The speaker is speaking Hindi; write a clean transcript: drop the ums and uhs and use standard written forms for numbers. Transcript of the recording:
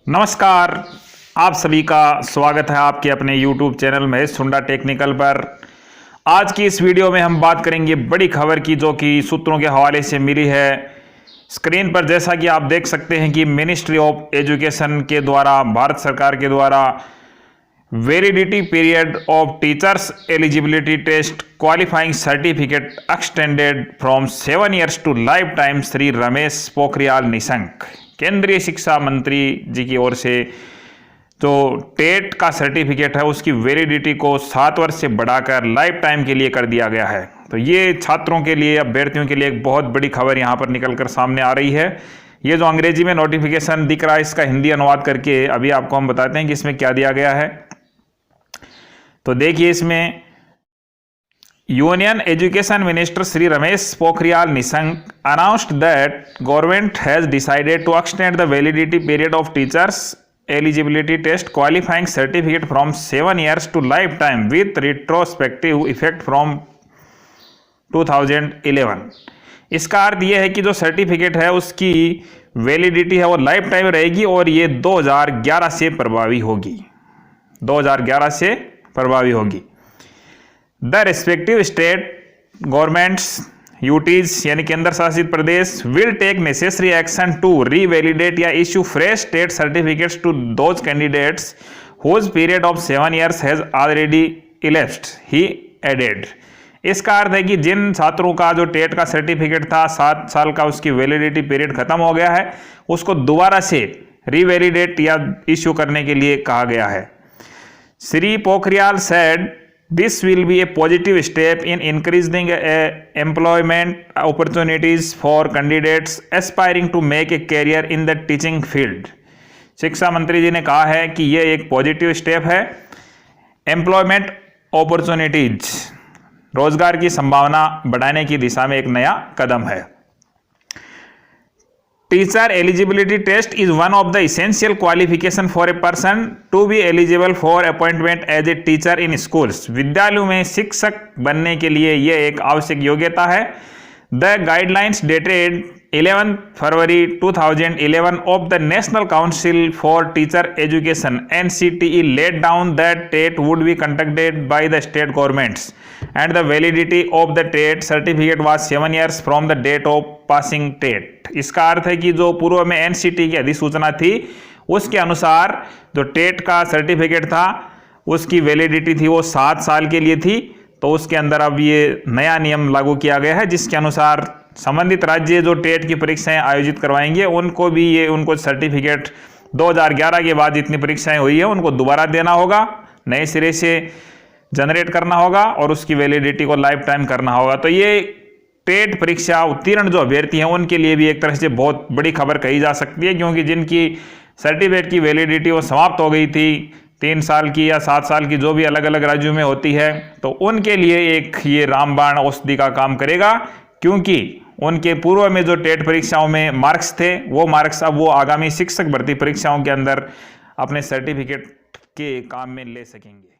नमस्कार, आप सभी का स्वागत है आपके अपने YouTube चैनल महेश सुंडा टेक्निकल पर। आज की इस वीडियो में हम बात करेंगे बड़ी खबर की, जो कि सूत्रों के हवाले से मिली है। स्क्रीन पर जैसा कि आप देख सकते हैं कि मिनिस्ट्री ऑफ एजुकेशन के द्वारा, भारत सरकार के द्वारा validity period of teachers eligibility test qualifying certificate extended from 7 years to life time. Shri Ramesh Pokhriyal Nishank, केंद्रीय शिक्षा मंत्री जी की ओर से जो टेट का सर्टिफिकेट है उसकी वैलिडिटी को 7 वर्ष से बढ़ाकर लाइफ टाइम के लिए कर दिया गया है। तो ये छात्रों के लिए, अभ्यर्थियों के लिए एक बहुत बड़ी खबर यहाँ पर निकलकर सामने आ रही है। ये जो अंग्रेजी में नोटिफिकेशन दिख रहा है, इसका हिंदी अनुवाद करके अभी आपको हम बताते हैं कि इसमें क्या दिया गया है। तो देखिए, इसमें union education minister Shri Ramesh Pokhriyal Nishank announced that government has decided to extend the validity period of teachers eligibility test qualifying certificate from 7 years to lifetime with retrospective effect from 2011। इसका अर्थ यह है कि जो सर्टिफिकेट है उसकी वैलिडिटी है वो लाइफ टाइम रहेगी और ये 2011 से प्रभावी होगी। 2011 से प्रभावी होगी। The respective state governments UTs यानी केंद्र शासित प्रदेश will take necessary action to revalidate या issue fresh state certificates to those candidates whose period of 7 years has already elapsed, he added. इसका अर्थ है कि जिन छात्रों का जो टेट का सर्टिफिकेट था 7 साल का, उसकी वैलिडिटी पीरियड खत्म हो गया है, उसको दोबारा से रीवैलिडेट या इश्यू करने के लिए कहा गया है। Shri Pokhriyal said this will be a positive step in increasing employment opportunities for candidates aspiring to make a career in the teaching field। शिक्षा मंत्री जी ने कहा है कि यह एक पॉजिटिव स्टेप है, एम्प्लॉयमेंट अपॉर्चुनिटीज, रोजगार की संभावना बढ़ाने की दिशा में एक नया कदम है। Teacher eligibility test is one of the essential qualification for a person to be eligible for appointment as a teacher in schools। विद्यालयों में शिक्षक बनने के लिए यह एक आवश्यक योग्यता है। The guidelines dated 11 February 2011 of the National Council for Teacher Education (NCTE) laid down that TET would be conducted by the state governments and the validity of the TET certificate was 7 years from the date of passing TET। इसका अर्थ है कि जो पूर्व में NCTE की अधिसूचना थी उसके अनुसार जो टेट का सर्टिफिकेट था उसकी वैलिडिटी थी वो 7 साल के लिए थी। तो उसके अंदर अब ये नया नियम लागू किया गया है जिसके अनुसार संबंधित राज्य जो टेट की परीक्षाएं आयोजित करवाएंगे उनको भी ये उनको सर्टिफिकेट 2011 के बाद जितनी परीक्षाएं हुई है उनको दोबारा देना होगा, नए सिरे से जनरेट करना होगा और उसकी वैलिडिटी को लाइफ टाइम करना होगा। तो ये टेट परीक्षा उत्तीर्ण जो अभ्यर्थी हैं उनके लिए भी एक तरह से बहुत बड़ी खबर कही जा सकती है, क्योंकि जिनकी सर्टिफिकेट की वैलिडिटी वो समाप्त हो गई थी 3 साल की या 7 साल की, जो भी अलग अलग राज्यों में होती है, तो उनके लिए एक ये रामबाण औषधि का काम करेगा, क्योंकि उनके पूर्व में जो टेट परीक्षाओं में मार्क्स थे वो मार्क्स अब वो आगामी शिक्षक भर्ती परीक्षाओं के अंदर अपने सर्टिफिकेट के काम में ले सकेंगे।